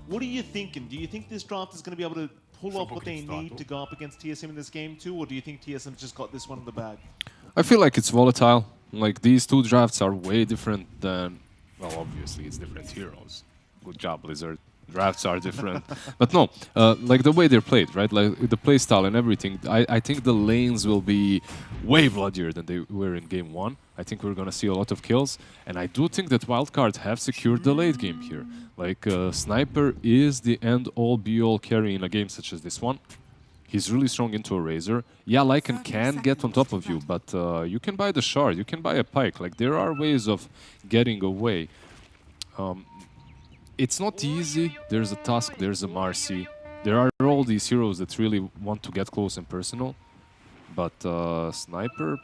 What are you thinking? Do you think this draft is going to be able to pull off what they need to go up against TSM in this game too, or do you think TSM just got this one in the bag? I feel like it's volatile. Like, these two drafts are way different than... Well, obviously, it's different heroes. Good job, Blizzard. Drafts are different. But no, like the way they're played, right? Like the play style and everything, I think the lanes will be way bloodier than they were in game one. I think we're going to see a lot of kills. And I do think that Wildcard have secured the late game here. Like, Sniper is the end-all, be-all carry in a game such as this one. He's really strong into a Razor. Yeah, Lycan can get on top of you, but you can buy the Shard, you can buy a Pike. Like, there are ways of getting away. It's not easy. There's a Tusk, there's a Marcy. There are all these heroes that really want to get close and personal. But Sniper,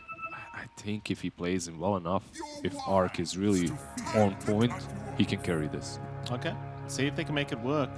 I think if he plays him well enough, if Arc is really on point, he can carry this. Okay, see if they can make it work.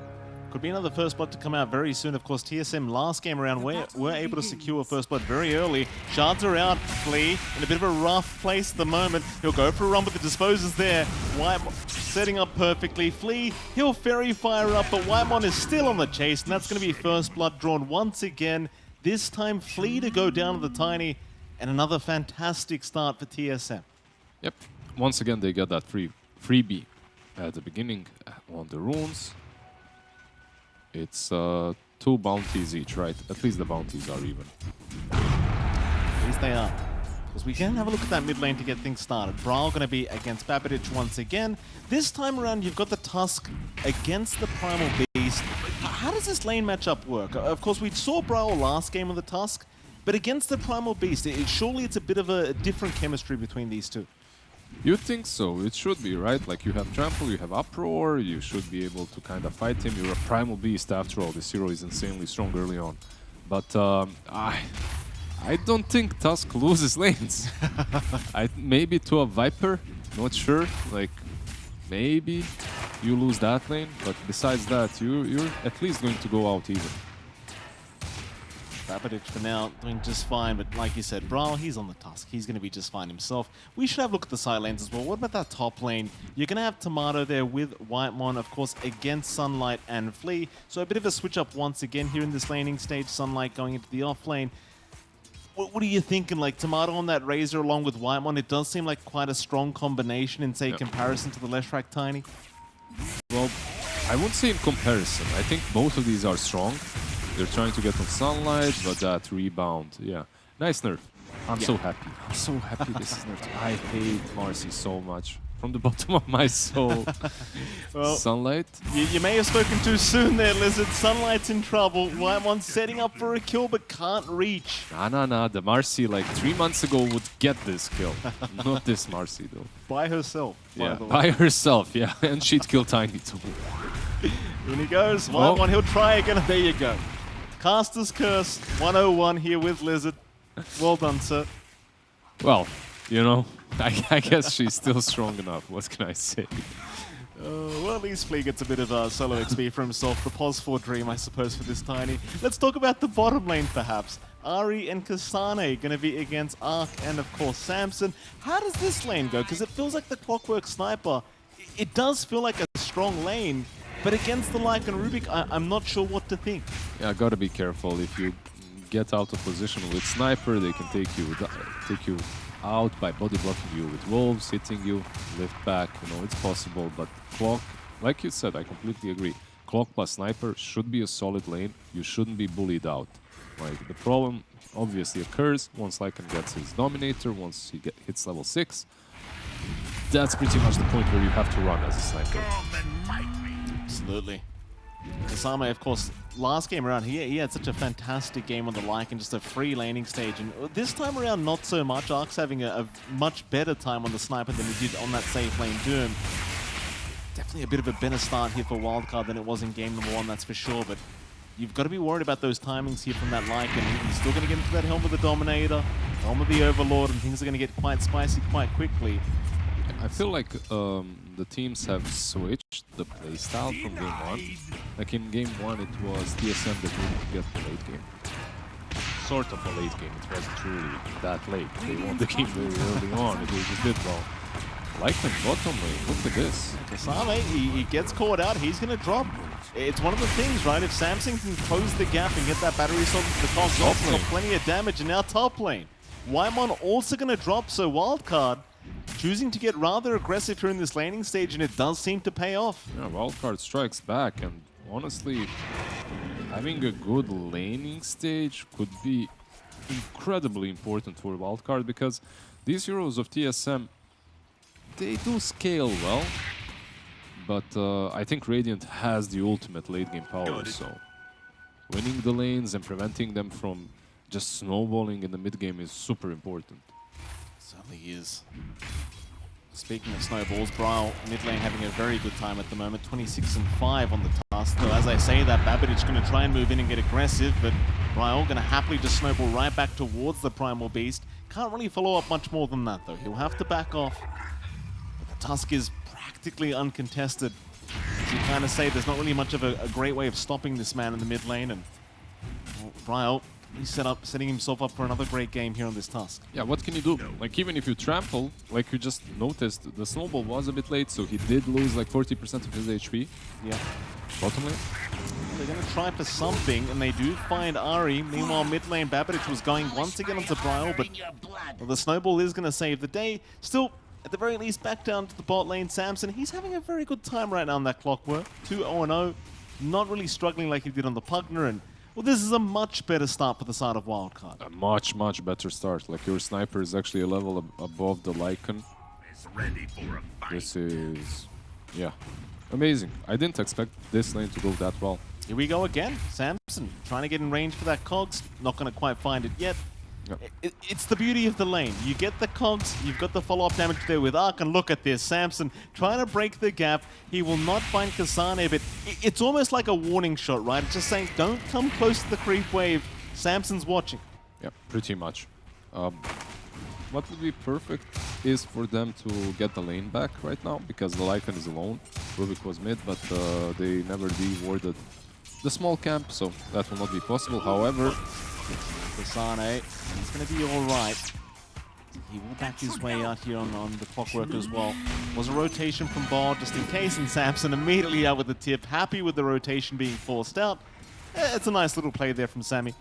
Could be another first blood to come out very soon. Of course, TSM last game around were able to secure first blood very early. Shards are out. Flea in a bit of a rough place at the moment. He'll go for a run, but the disposers there. Whitemon setting up perfectly. Flea, he'll fairy fire up, but Whitemon is still on the chase, and that's going to be first blood drawn once again. This time, Flea to go down to the Tiny, and another fantastic start for TSM. Yep. Once again, they get that freebie at the beginning on the runes. It's 2 bounties each, right? At least the bounties are even. At least they are. Because we can have a look at that mid lane to get things started. Brawl going to be against Babidich once again. This time around, you've got the Tusk against the Primal Beast. How does this lane matchup work? Of course, we saw Brawl last game on the Tusk, but against the Primal Beast, surely it's a bit of a different chemistry between these two. You think so? It should be, right? Like, you have Trample, you have Uproar, you should be able to kind of fight him. You're a Primal Beast after all. This hero is insanely strong early on. But I don't think Tusk loses lanes. Maybe to a Viper, not sure. Like, maybe you lose that lane, but besides that, you're at least going to go out even. Babidich for now doing just fine, but like you said, Brawl, he's on the Tusk. He's going to be just fine himself. We should have a look at the side lanes as well. What about that top lane? You're going to have Tomato there with Whitemon, of course, against Sunlight and Flea. So a bit of a switch up once again here in this laning stage. Sunlight going into the off lane. What are you thinking? Like, Tomato on that Razor along with Whitemon, it does seem like quite a strong combination in, say, comparison to the Leshrac Tiny. Well, I wouldn't say in comparison. I think both of these are strong. They're trying to get on Sunlight, but that rebound, yeah. Nice nerf. I'm so happy. I'm so happy this is nerfed. I hate Marcy so much. From the bottom of my soul. Well, Sunlight? You may have spoken too soon there, Lizard. Sunlight's in trouble. Whitemon setting up for a kill, but can't reach. Nah. The Marcy, like, 3 months ago, would get this kill. Not this Marcy, though. By herself. Yeah, by herself, yeah. And she'd kill Tiny, too. In he goes. Whitemon, he'll try again. There you go. Caster's Curse, 101 here with Lizard. Well done, sir. Well, you know, I guess she's still strong enough. What can I say? Well, at least Flea gets a bit of solo XP for himself. The pos 4 dream, I suppose, for this Tiny. Let's talk about the bottom lane, perhaps. Ari and Kasane going to be against Arc and, of course, Samson. How does this lane go? Because it feels like the Clockwork Sniper. It does feel like a strong lane. But against the Lycan Rubik, I'm not sure what to think. Yeah, gotta be careful. If you get out of position with Sniper, they can take you out by body blocking you with Wolves, hitting you, lift back. You know, it's possible. But Clock, like you said, I completely agree. Clock plus Sniper should be a solid lane. You shouldn't be bullied out. Like, the problem obviously occurs once Lycan gets his Dominator, once he hits level 6. That's pretty much the point where you have to run as a Sniper. Absolutely. Kasame, of course, last game around, he had such a fantastic game on the Lycan, just a free laning stage. And this time around, not so much. Ark's having a much better time on the Sniper than he did on that safe lane Doom. Definitely a bit of a better start here for Wildcard than it was in game number 1, that's for sure. But you've got to be worried about those timings here from that Lycan. He's still going to get into that Helm of the Dominator, Helm of the Overlord, and things are going to get quite spicy quite quickly. I feel like the teams have switched the playstyle from game 1. Like, in game 1, it was TSM that needed to get the late game. Sort of a late game. It wasn't really that late. They won the game very early on. They just did well. Like the bottom lane, look at this. Kasame, he gets caught out. He's going to drop. it's one of the things, right? If Samson can close the gap and get that battery assault into the Cogs, he's got plenty of damage, and now top lane. Wymon also going to drop, so Wildcard choosing to get rather aggressive here in this laning stage, and it does seem to pay off. Yeah, Wildcard strikes back, and honestly, having a good laning stage could be incredibly important for Wildcard, because these heroes of TSM, they do scale well, but I think Radiant has the ultimate late game power, so winning the lanes and preventing them from just snowballing in the mid game is super important. Certainly is. Speaking of snowballs, Brawl mid lane having a very good time at the moment, 26-5 on the task. Though as I say that, Babbage going to try and move in and get aggressive, but Brawl going to happily just snowball right back towards the Primal Beast. Can't really follow up much more than that though. He'll have to back off. But the Tusk is practically uncontested. As you kind of say, there's not really much of a great way of stopping this man in the mid lane, and Brawl, he's setting himself up for another great game here on this Tusk. Yeah, what can you do? Like, even if you trample, like you just noticed, the snowball was a bit late, so he did lose like 40% of his HP. Yeah. Bottom lane. They're going to try for something, and they do find Ari. Meanwhile, mid lane, Babbage was going once again onto Brawl, but well, the snowball is going to save the day. Still, at the very least, back down to the bot lane, Samson. He's having a very good time right now in that Clockwork. 2-0-0, not really struggling like he did on the Pugner, and well, this is a much better start for the side of Wildcard. A much, much better start. Like, your sniper is actually a level above the Lycan. This is, yeah, amazing. I didn't expect this lane to go that well. Here we go again. Samson trying to get in range for that Cogs. Not going to quite find it yet. Yep. It's the beauty of the lane. You get the Cogs, you've got the follow-up damage there with Arc, and look at this. Samson trying to break the gap. He will not find Kasane, but it's almost like a warning shot, right? It's just saying, don't come close to the creep wave. Samson's watching. Yeah, pretty much. What would be perfect is for them to get the lane back right now, because the Lycan is alone. Rubik was mid, but they never de-warded the small camp, so that will not be possible. However, Kasane, he's going to be all right. He will back his way out here on the Clockwork as well. Was a rotation from Bard just in case, and Samson immediately out with the tip. Happy with the rotation being forced out. It's a nice little play there from Sammy.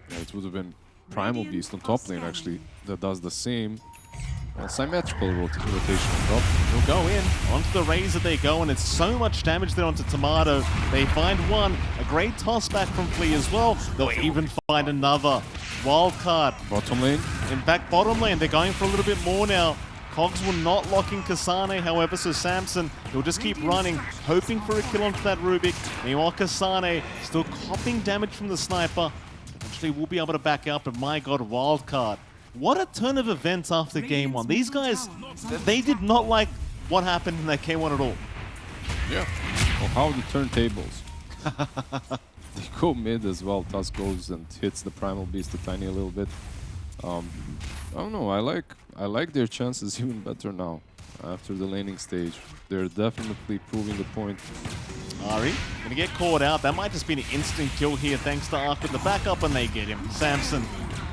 Yeah, it would have been Primal Beast on top lane, actually, that does the same. Symmetrical rotation on top. He'll go in. Onto the Razor they go, and it's so much damage there onto Tomato. They find one. A great toss back from Flea as well. They'll even find another. Wildcard. Bottom lane. In fact, bottom lane, they're going for a little bit more now. Cogs will not lock in Kasane, however, so Samson, he'll just keep running, hoping for a kill onto that Rubik. Meanwhile, Kasane still copping damage from the sniper. Eventually, we'll be able to back up, but my god, Wildcard. What a turn of events after game one. These guys, they did not like what happened in that K1 at all. Yeah. Well, how the turntables. They go mid as well. Tusk goes and hits the Primal Beast a tiny little bit. I don't know. I like their chances even better now after the laning stage. They're definitely proving the point. Ari gonna get caught out. That might just be an instant kill here thanks to Ark with the backup, and they get him. Samson,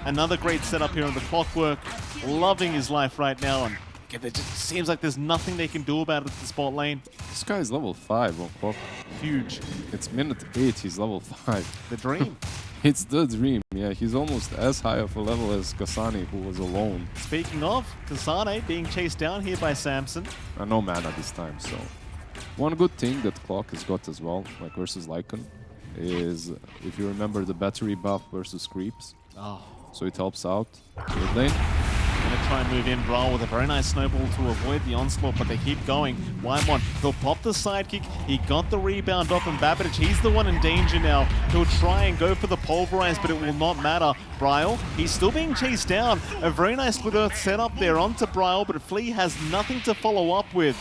another great setup here on the Clockwork. Loving his life right now, and it just seems like there's nothing they can do about it at the spot lane. This guy's level 5 on Clock. Huge. It's minute 8, he's level 5. The dream. It's the dream, yeah. He's almost as high of a level as Kasane, who was alone. Speaking of, Kasane being chased down here by Samson. No mana this time, so... One good thing that Clock has got as well, like versus Lycan, is if you remember the battery buff versus creeps. Oh. So it helps out mid lane. Gonna try and move in Brawl with a very nice snowball to avoid the onslaught, but they keep going. Wymon, he'll pop the sidekick. He got the rebound off, and Babbage, he's the one in danger now. He'll try and go for the pulverize, but it will not matter. Brawl, he's still being chased down. A very nice Split Earth setup there onto Brawl, but Flea has nothing to follow up with.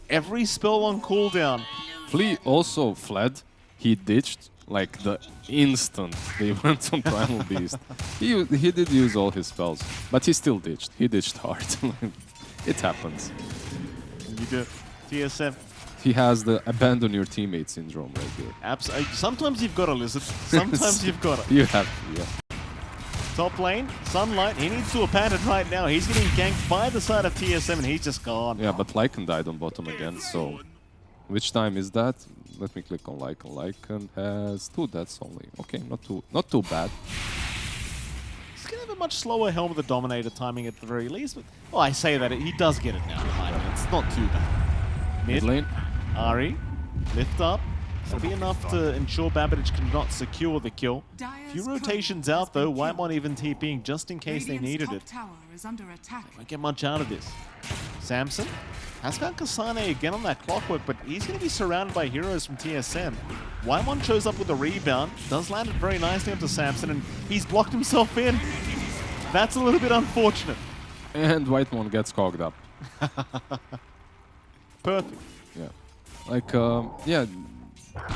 Every spell on cooldown. Flea also fled. He ditched like the instant they went on Primal Beast. He did use all his spells, but he still ditched. He ditched hard. It happens. You do. TSM. He has the abandon your teammate syndrome right here. Absolutely. Sometimes you've got a lizard. Sometimes you've got it. You have to, yeah. Top lane, Sunlight, he needs to abandon right now. He's getting ganked by the side of TSM, and he's just gone. Yeah, but Lycan died on bottom again, so Which time is that? Let me click on like. And has 2 deaths only. Okay, not too bad. He's going to have a much slower Helm of the Dominator timing at the very least. But, well, I say that he does get it now. It's not too bad. Mid lane. Ari, lift up. That'll be enough to ensure Babbage cannot secure the kill. Few rotations out though, Whitemon even TPing just in case they needed it. They won't get much out of this. Samson has found Kasane again on that clockwork, but he's going to be surrounded by heroes from TSM. Whitemon shows up with a rebound, does land it very nicely onto Samson, and he's blocked himself in. That's a little bit unfortunate. And Whitemon gets cogged up. Perfect. Yeah. Like, yeah.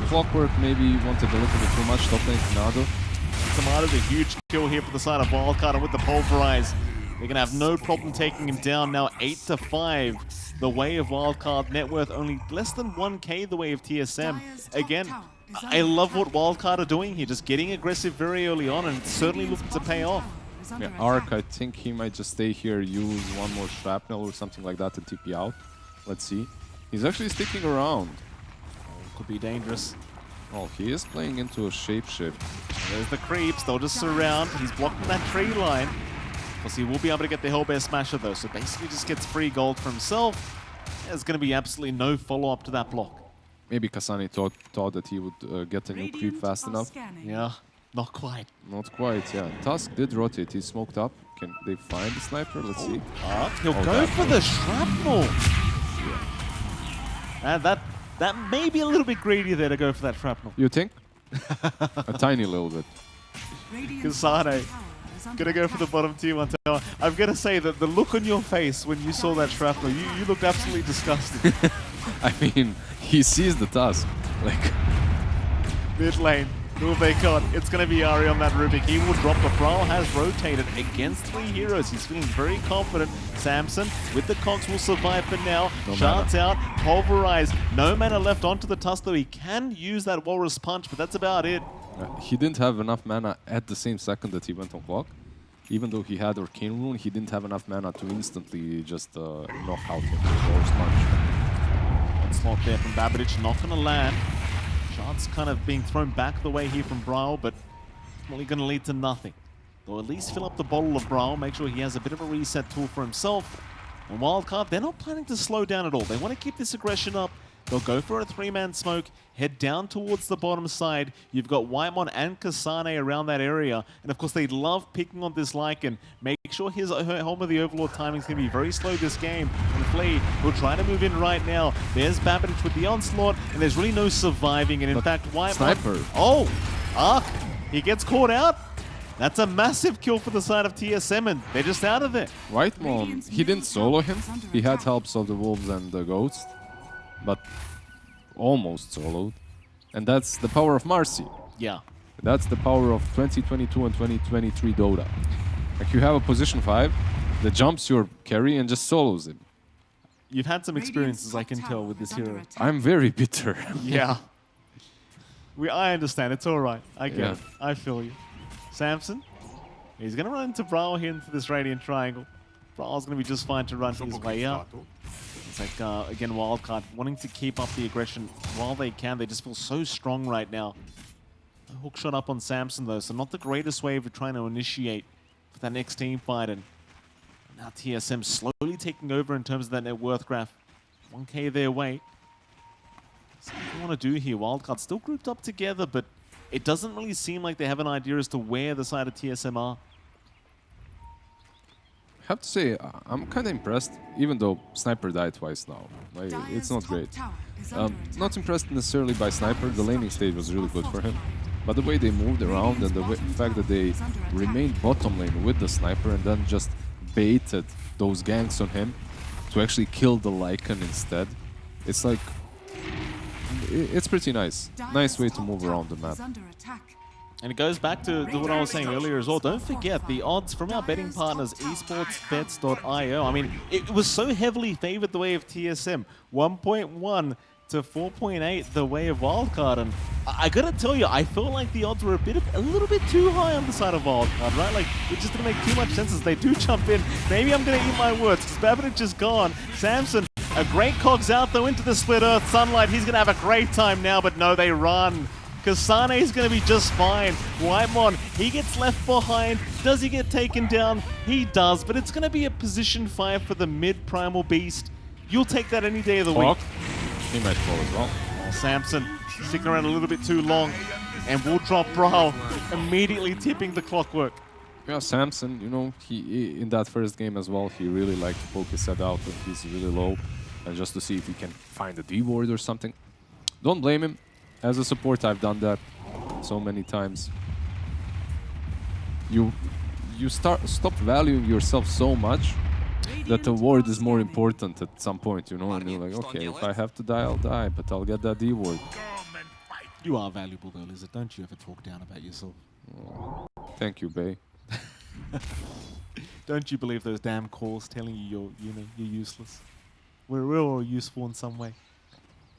Clockwork maybe wanted a little bit too much. Top lane Tornado. Tomato's a huge kill here for the side of Wildcard, and with the Pulverize, they're going to have no problem taking him down now. 8-5, the way of Wildcard. Net worth only less than 1k the way of TSM. Again, I love what Wildcard are doing here, just getting aggressive very early on, and it's certainly looking to pay off. Yeah, Arc, I think he might just stay here, use one more shrapnel or something like that to TP out. Let's see. He's actually sticking around. Could be dangerous. Oh, he is playing into a shapeshift. There's the creeps. They'll just surround. He's blocking that tree line. Plus, he will be able to get the Hellbear Smasher, though. So basically just gets free gold for himself. There's going to be absolutely no follow-up to that block. Maybe Kasane thought that he would get a new creep fast enough. Yeah, not quite. Not quite, yeah. Tusk did rotate. He's smoked up. Can they find the sniper? Let's see. He'll go for the shrapnel. Yeah. And that may be a little bit greedy there to go for that shrapnel. You think? A tiny little bit. Kasane gonna go for the bottom tier 1 tower. I'm gonna say that the look on your face when you saw that shrapnel, you looked absolutely disgusted. I mean, he sees the Tusk. Like, mid lane, who have they got? It's gonna be Ari on that Rubik. He will drop. The Brawl has rotated against 3 heroes. He's feeling very confident. Samson with the Cogs will survive for now. No Shards out, Pulverize. No mana left onto the Tusk though. He can use that Walrus Punch, but that's about it. he didn't have enough mana at the same second that he went on clock. Even though he had Arcane Rune, he didn't have enough mana to instantly just knock out him with Walrus Punch. Onslaught there from Babbage, not gonna land. Shards kind of being thrown back the way here from Brawl, but only gonna lead to nothing. They'll at least fill up the bottle of Brawl, make sure he has a bit of a reset tool for himself. And Wildcard, they're not planning to slow down at all. They want to keep this aggression up. They'll go for a 3-man smoke, head down towards the bottom side. You've got Whitemon and Kasane around that area. And of course, they love picking on this Lycan. Make sure his Home of the Overlord timing is going to be very slow this game. And Flea will try to move in right now. There's Babbage with the Onslaught, and there's really no surviving. And in fact, Whitemon... Sniper. Oh! Arc! He gets caught out. That's a massive kill for the side of TSM, and they're just out of there. Whitemon, he didn't solo him. He had helps of the Wolves and the Ghost, but almost soloed. And that's the power of Marcy. Yeah. That's the power of 2022 and 2023 Dota. Like, you have a position 5 that jumps your carry and just solos him. You've had some experiences, I can tell, with this hero. I'm very bitter. Yeah. I understand. It's all right. I get it. Yeah. I feel you. Samson, he's going to run into Brawl here into this Radiant Triangle. Brawl's going to be just fine to run his way out. It's like, again, Wildcard wanting to keep up the aggression while they can. They just feel so strong right now. A hook shot up on Samson, though, so not the greatest way of trying to initiate for that next team fight. And now TSM slowly taking over in terms of that net worth graph. 1k their way. So what do you want to do here? Wildcard still grouped up together, but it doesn't really seem like they have an idea as to where the side of TSM are. I have to say, I'm kind of impressed, even though Sniper died twice now. Like, it's not great. Not impressed necessarily by Sniper. The laning stage was really good for him. But the way they moved around and the fact that they remained bottom lane with the Sniper and then just baited those ganks on him to actually kill the Lycan instead. It's like... It's pretty nice. Nice way to move around the map. And it goes back to what I was saying earlier as well. Don't forget the odds from our betting partners, esportsbets.io. I mean, it was so heavily favored the way of TSM. 1.1 to 4.8 the way of Wildcard. And I gotta tell you, I feel like the odds were a little bit too high on the side of Wildcard, right? Like, it just didn't make too much sense as they do jump in. Maybe I'm gonna eat my words because Babbage is gone. Samson A great cogs out though into the split earth. Sunlight, he's going to have a great time now, but no, they run. Kasane is going to be just fine. Whitemon, he gets left behind. Does he get taken down? He does, but it's going to be a position 5 for the mid-primal beast. You'll take that any day of the week. He might fall as well. Oh, Samson sticking around a little bit too long, and will drop Brawl, immediately tipping the clockwork. Yeah, Samson, you know, he in that first game as well, he really liked to poke his head out when he's really low, and just to see if he can find a D-ward or something. Don't blame him. As a support, I've done that so many times. You stop valuing yourself so much that the ward is more important at some point, you know, and you're like, okay, if I have to die, I'll die, but I'll get that D-ward. You are valuable though, Lizard. Don't you ever talk down about yourself. Oh, thank you, Bay. Don't you believe those damn calls telling you you're useless? We're all useful in some way.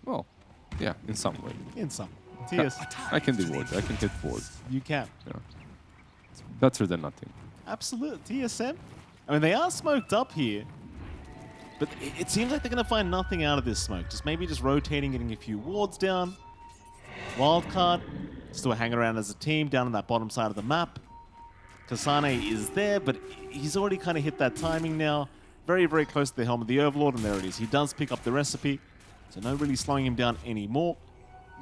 Well, yeah, in some way. In some. TS. I can do ward. I can hit ward. You can. Yeah. It's better than nothing. Absolutely. TSM. I mean, they are smoked up here, but it seems like they're going to find nothing out of this smoke. Maybe just rotating, getting a few wards down. Wildcard still hanging around as a team down on that bottom side of the map. Kasane is there, but he's already kind of hit that timing now. Very, very close to the helm of the Overlord, and there it is. He does pick up the recipe, so no really slowing him down anymore.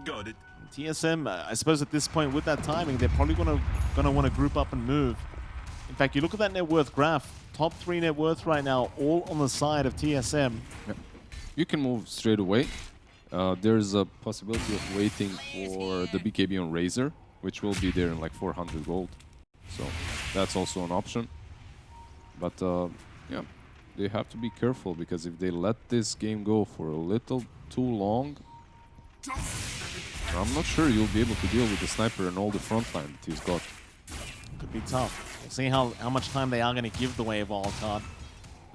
Got it. TSM, I suppose at this point with that timing, they're probably gonna want to group up and move. In fact, you look at that net worth graph, top 3 net worth right now, all on the side of TSM. Yep. You can move straight away. There's a possibility of waiting for the BKB on Razor, which will be there in like 400 gold. So that's also an option. But yeah, they have to be careful, because if they let this game go for a little too long, I'm not sure you'll be able to deal with the sniper and all the front line that he's got. Could be tough. We'll see how much time they are going to give the way of Wildcard.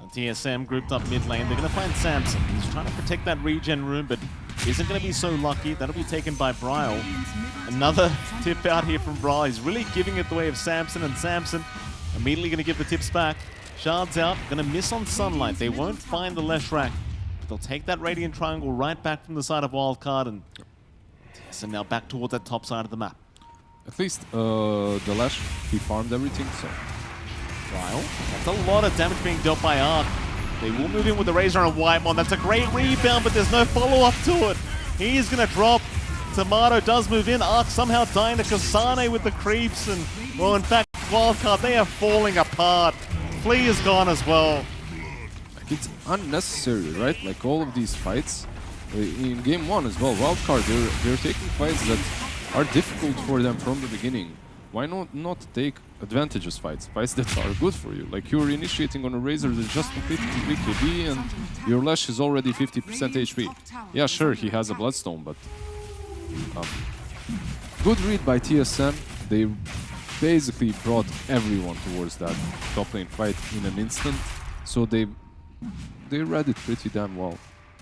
And TSM grouped up mid lane. They're going to find Samson. He's trying to protect that regen room, but isn't going to be so lucky. That'll be taken by Brile. Another tip out here from Brile. He's really giving it the way of Samson, and Samson immediately going to give the tips back. Shards out. Going to miss on Sunlight. They won't find the Leshrac. But they'll take that Radiant Triangle right back from the side of Wildcard, and TSM now back towards that top side of the map. At least the Lash, he farmed everything, so... Brile. That's a lot of damage being dealt by Arc. They will move in with the Razor and Whitemon. That's a great rebound, but there's no follow-up to it. He is going to drop. Tomato does move in. Arc somehow dying to Kasane with the creeps. And, well, in fact, Wildcard, they are falling apart. Flea is gone as well. Like, it's unnecessary, right? Like, all of these fights, in game 1 as well, Wildcard, they're taking fights that are difficult for them from the beginning. Why not take advantageous fights that are good for you? Like, you're initiating on a Razor that just completed the BKB, and your Lash is already 50% HP. Yeah, sure, he has a Bloodstone, but... good read by TSM. They basically brought everyone towards that top lane fight in an instant, so they read it pretty damn well.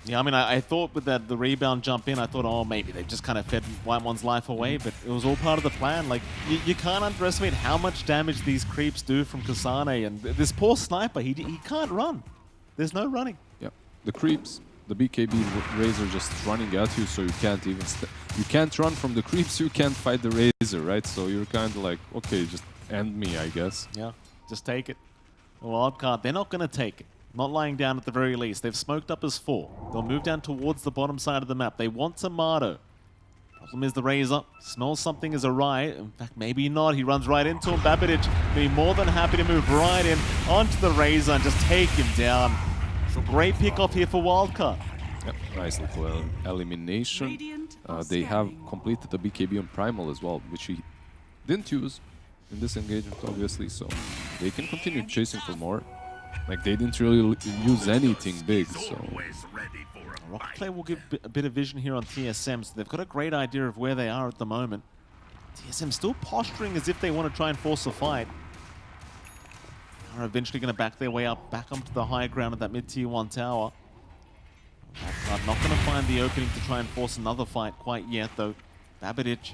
Yeah, I mean, I thought with the rebound jump in, I thought, oh, maybe they've just kind of fed Whitemon's life away, but it was all part of the plan. Like, you can't underestimate how much damage these creeps do from Kasane, and this poor sniper, he can't run. There's no running. Yeah, the creeps, the BKB Razor just running at you, so you can't even... you can't run from the creeps, you can't fight the Razor, right? So you're kind of like, okay, just end me, I guess. Yeah, just take it. Wildcard, they're not going to take it. Not lying down at the very least. They've smoked up as 4. They'll move down towards the bottom side of the map. They want Tomato. Problem is the Razor smells something is awry. In fact, maybe not. He runs right into him. Babidic be more than happy to move right in onto the Razor and just take him down. Great pick off here for Wildcard. Yep, nice little elimination. They have completed the BKB on Primal as well, which he didn't use in this engagement, obviously, so they can continue chasing for more. Like, they didn't really use anything big, so... Rocket Play will give a bit of vision here on TSM, so they've got a great idea of where they are at the moment. TSM still posturing as if they want to try and force a fight. Are eventually going to back their way up, back onto the high ground of that mid-tier 1 tower. Not going to find the opening to try and force another fight quite yet, though. Babidic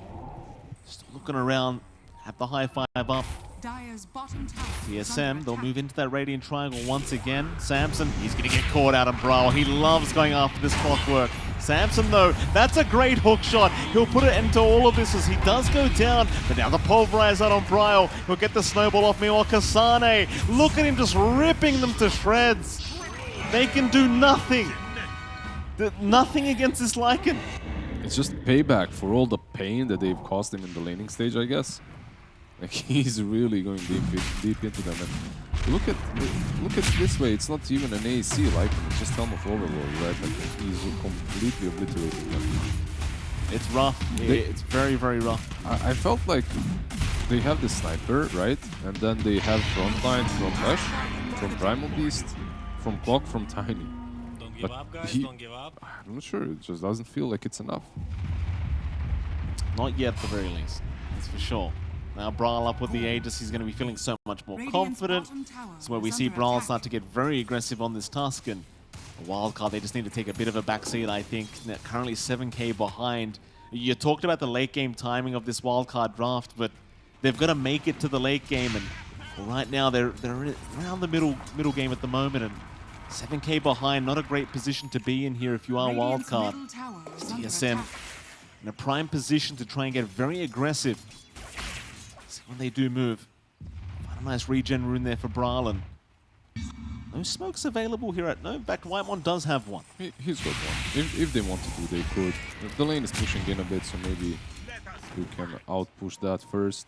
still looking around, have the high 5 up. Dire's bottom tower is TSM, under they'll attack. move into that Radiant Triangle once again. Samson, he's going to get caught out on Brawl. He loves going after this clockwork. Samson, though, that's a great hook shot. He'll put it into all of this as he does go down. But now the pulverize out on Brawl. He'll get the snowball off Miwa Kasane. Look at him just ripping them to shreds. They can do nothing. Nothing against this Lycan. It's just payback for all the pain that they've caused him in the laning stage, I guess. Like, he's really going deep into them. And look at it this way. It's not even an AC like it's just Helm of Overlord, right? Like, he's completely obliterating them. It's rough. It's very, very rough. I felt like they have the sniper, right? And then they have frontline from Ash, from Primal Beast, from Clock, from Tiny. Don't give up, guys. Don't give up. I'm not sure. It just doesn't feel like it's enough. Not yet, at the very least. That's for sure. Now Brawl up with the Aegis, he's going to be feeling so much more confident. It's where we see Brawl start to get very aggressive on this Tuscan. Wildcard, they just need to take a bit of a backseat, I think. They're currently 7k behind. You talked about the late game timing of this Wildcard draft, but they've got to make it to the late game, and right now they're around the middle game at the moment, and 7k behind, not a great position to be in here if you are Wildcard. TSM in a prime position to try and get very aggressive. See when they do move. Find a nice regen rune there for Brahlan. No smokes available here at... No, in fact, Whitemon does have one. He's got one. If they wanted to, they could. The lane is pushing in a bit, so maybe you can outpush that first.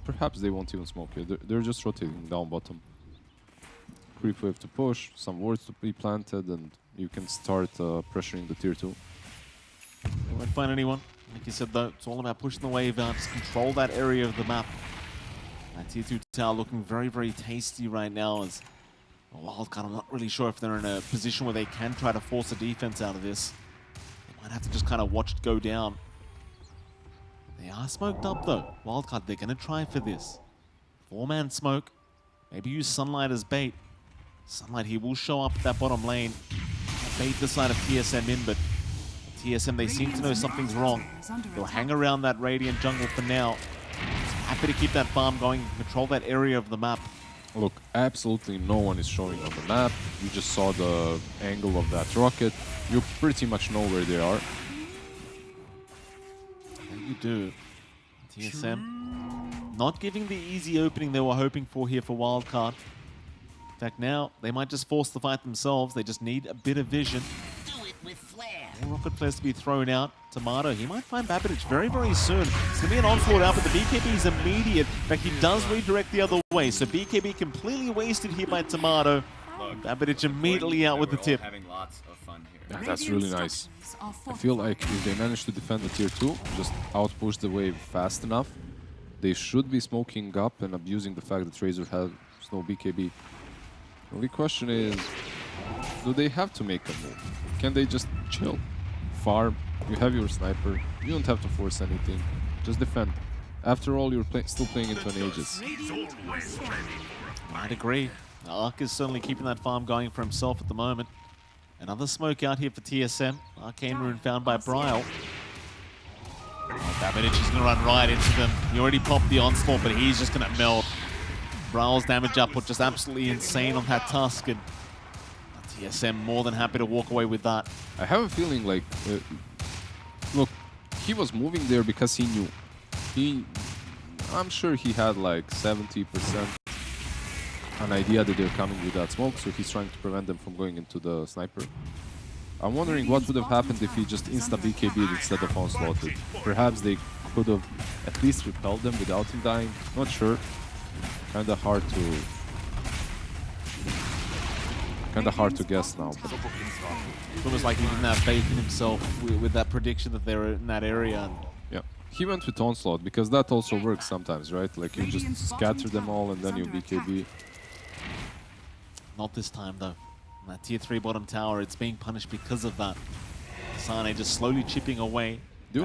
Perhaps they won't even smoke here. They're just rotating down bottom. Creep wave to push, some wards to be planted, and you can start pressuring the tier 2. They won't find anyone. Like you said, though, it's all about pushing the wave out. Just control that area of the map. That tier 2 tower looking very, very tasty right now as Wildcard. I'm not really sure if they're in a position where they can try to force a defense out of this. They might have to just kind of watch it go down. They are smoked up, though. Wildcard, they're going to try for this. 4-man smoke. Maybe use Sunlight as bait. Sunlight, he will show up at that bottom lane. Bait the side of TSM in, but TSM, they seem to know something's wrong. They'll hang around that Radiant jungle for now. Happy to keep that farm going, control that area of the map. Look, absolutely no one is showing on the map. You just saw the angle of that rocket. You pretty much know where they are. And you do. TSM not giving the easy opening they were hoping for here for Wildcard. In fact, now they might just force the fight themselves. They just need a bit of vision. Do it with flair. More rocket flares to be thrown out. Tomato, he might find Babbage very, very soon. It's going to be an onslaught out, but the BKB is immediate. In fact, he does redirect the other way. So BKB completely wasted here by Tomato. Babbage immediately out with the tip. Having lots of fun here. Yeah, that's really nice. I feel like if they manage to defend the tier 2, just outpush the wave fast enough, they should be smoking up and abusing the fact that Razor has no BKB. The only question is, do they have to make a move? Can they just chill? Farm, you have your sniper, you don't have to force anything, just defend. After all, you're still playing into an Aegis. I'd agree. Ark is certainly keeping that farm going for himself at the moment. Another smoke out here for TSM. Arcane Rune found by Bryle. Babbage is going to run right into them. He already popped the onslaught, but he's just going to melt. Bryle's damage output just absolutely insane on that Tusk, and TSM more than happy to walk away with that. I have a feeling like, look, he was moving there because he knew. I'm sure he had like 70% an idea that they're coming with that smoke, so he's trying to prevent them from going into the sniper. I'm wondering what would have happened if he just insta-BKB'd instead of onslaughted. Perhaps they could have at least repelled them without him dying. Not sure. Kinda hard to guess now. But It's almost like he didn't have faith in himself with that prediction that they were in that area. And yeah, he went with onslaught because that also works sometimes, right? Like you just scatter them all and then you BKB. not this time, though. That tier 3 bottom tower, it's being punished because of that. Sane just slowly chipping away. Do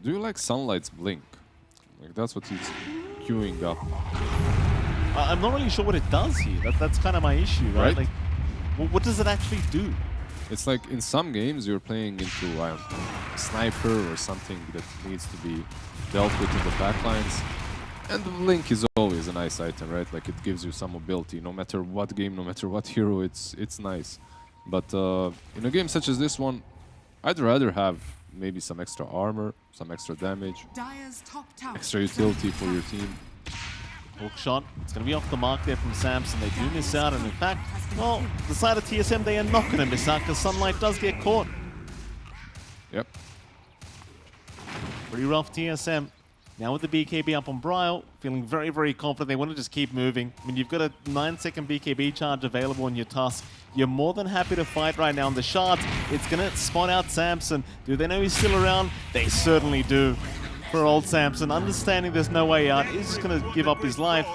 you like Sunlight's blink? Like that's what he's queuing up. I'm not really sure what it does here. That's kind of my issue, right? Right. Like, what does it actually do? It's like in some games you're playing into I don't know, a sniper or something that needs to be dealt with in the backlines. And the Link is always a nice item, right? Like it gives you some mobility. No matter what game, no matter what hero, it's nice. But in a game such as this one, I'd rather have maybe some extra armor, some extra damage, Dire's top tower extra utility for your team. Hook shot. It's going to be off the mark there from Samson. They do miss out, and in fact, well, the side of TSM, they are not going to miss out because Sunlight does get caught. Yep. Pretty rough TSM. Now with the BKB up on Brile, feeling very, very confident. They want to just keep moving. I mean, you've got a 9-second BKB charge available in your Tusk. You're more than happy to fight right now on the shards. It's going to spot out Samson. Do they know he's still around? They certainly do. For old Samson, understanding there's no way out, he's just going to give up his life.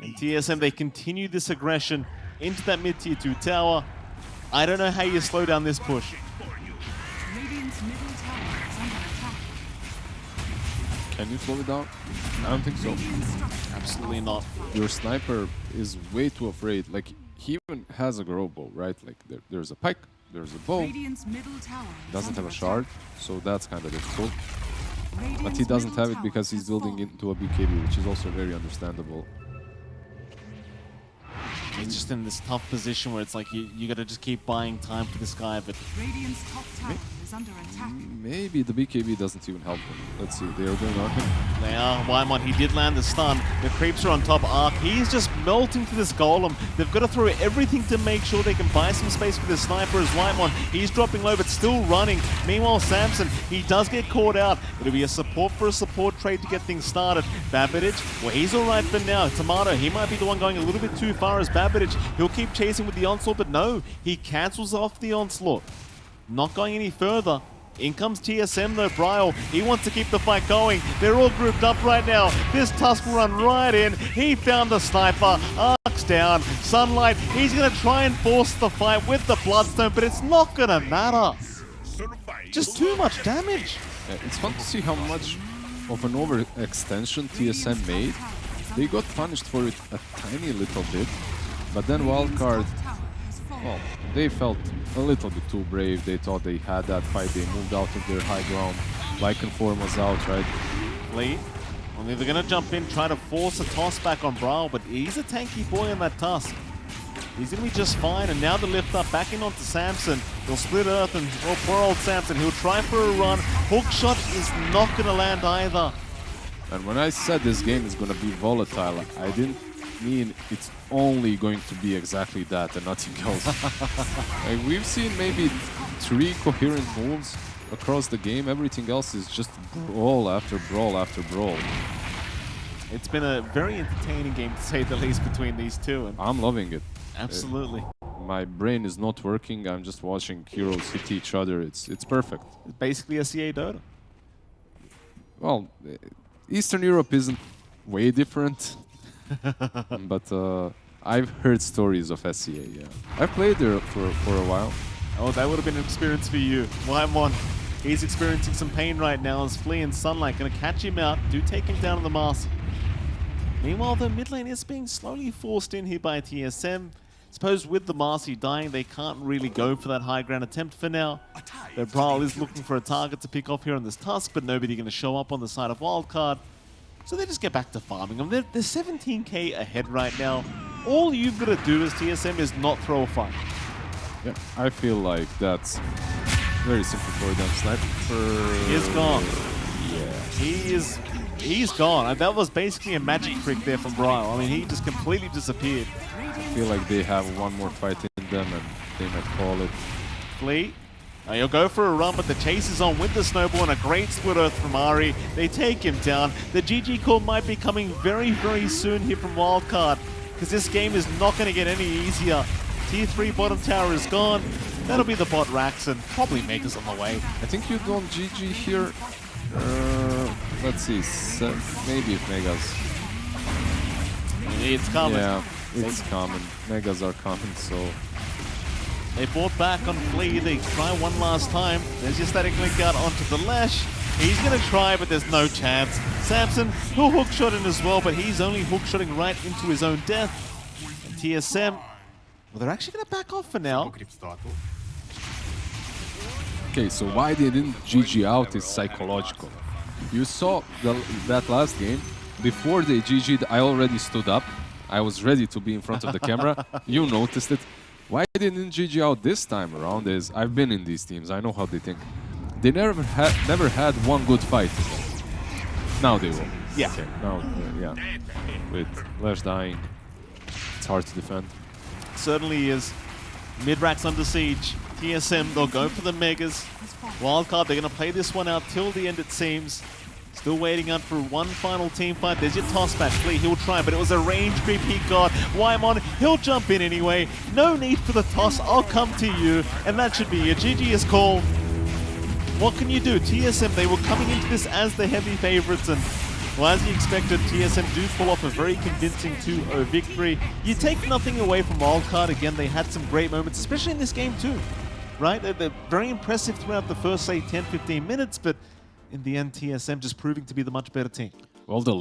And TSM, they continue this aggression into that mid-tier 2 tower. I don't know how you slow down this push. Radiant's middle tower is under attack. Can you slow it down? I don't think so. Radiant structures Absolutely not. Your sniper is way too afraid. Like, he even has a grow bow, right? Like, there's a pike, there's a bow. Radiant's middle tower is Doesn't have under a shard, attack. so that's kind of difficult. Radiant's But he doesn't middle have it tower because he's has building fallen. into a BKB, which is also very understandable. He's just in this tough position where it's like you got to just keep buying time for this guy, but Radiant's top tower is under attack. Maybe the BKB doesn't even help him. Let's see, they are going on him. they are. Wymon, he did land the stun. The creeps are on top. Arc, he's just melting to this golem. They've got to throw everything to make sure they can buy some space with this sniper as Wymon. He's dropping low, but still running. Meanwhile, Samson, he does get caught out. It'll be a support for a support trade to get things started. Babbage, well, he's all right for now. Tomato, he might be the one going a little bit too far as Babbage. He'll keep chasing with the onslaught, but no, he cancels off the onslaught. Not going any further. In comes TSM though, Brile. He wants to keep the fight going. They're all grouped up right now. This Tusk will run right in. He found the sniper. Arc's down. Sunlight, he's going to try and force the fight with the Bloodstone, but it's not going to matter. Just too much damage. Yeah, it's fun to see how much of an overextension TSM made. They got punished for it a tiny little bit, but then Wildcard, Tower has fallen. well, they felt a little bit too brave. They thought they had that fight. They moved out of their high ground. Lycan form was out, right? Lee, well, they're going to jump in, try to force a toss back on Brile, but he's a tanky boy on that Tusk. He's going to be just fine, and now the lift up back in onto Samson. He'll split Earth, and oh, poor old Samson, he'll try for a run. Hook shot is not going to land either. And when I said this game is going to be volatile, I didn't mean it's only going to be exactly that and nothing else. Like, we've seen maybe 3 coherent moves across the game. Everything else is just brawl after brawl after brawl. It's been a very entertaining game, to say the least, between these two. And I'm loving it. absolutely. My brain is not working. I'm just watching heroes hit each other. It's perfect. It's basically a CA Dota. Well, Eastern Europe isn't way different, but I've heard stories of SCA, yeah. I've played there for a while. Oh, that would have been an experience for you. Wymon, he's experiencing some pain right now as Flea and Sunlight going to catch him out, do take him down on the Mars. Meanwhile, the mid lane is being slowly forced in here by TSM. Suppose with the Marcy dying, they can't really go for that high ground attempt for now. The Brawl is looking for a target to pick off here on this Tusk, but nobody going to show up on the side of Wildcard. So they just get back to farming them. They're 17k ahead right now. All you've got to do as TSM is not throw a fight. Yeah, I feel like that's very simple for them. Sniper... He's gone. Yeah. He's gone. That was basically a magic trick there from Brile. I mean, he just completely disappeared. I feel like they have one more fight in them and they might call it. Flea. Now he'll go for a run, but the chase is on with the snowball and a great split earth from Ari. They take him down. The GG call might be coming very, very soon here from Wildcard, because this game is not going to get any easier. Tier 3 bottom tower is gone. That'll be the bot Raxon. Probably Megas on the way. I think you don't GG here. Let's see, maybe Megas. It's coming. Yeah, it's common. Megas are common, so... They fought back on Flea. They try one last time. There's your static link out onto the Lash. He's going to try, but there's no chance. Samson, who hook shot in as well, but he's only hook shotting right into his own death. And TSM, well, they're actually going to back off for now. Okay, so why they didn't GG out is psychological. You saw that last game. Before they GG'd, I already stood up. I was ready to be in front of the camera. You noticed it. Why they didn't GG out this time around is I've been in these teams. I know how they think. They never had one good fight. Now they will. Yeah. Okay, now, yeah. With Lash dying, it's hard to defend. Certainly is. Mid-rack's under siege. TSM, they'll go for the Megas. Wildcard, they're going to play this one out till the end, it seems. Still waiting out for one final team fight. There's your toss back. Flea, he'll try, but it was a range creep he got. Wymon, he'll jump in anyway. No need for the toss. I'll come to you. And that should be a GG is called. What can you do? TSM, they were coming into this as the heavy favorites, and well, as you expected, TSM do pull off a very convincing 2-0 victory. You take nothing away from Wildcard. Again, they had some great moments, especially in this game too, right? They're very impressive throughout the first, say, 10-15 minutes, but in the end, TSM just proving to be the much better team. Well, the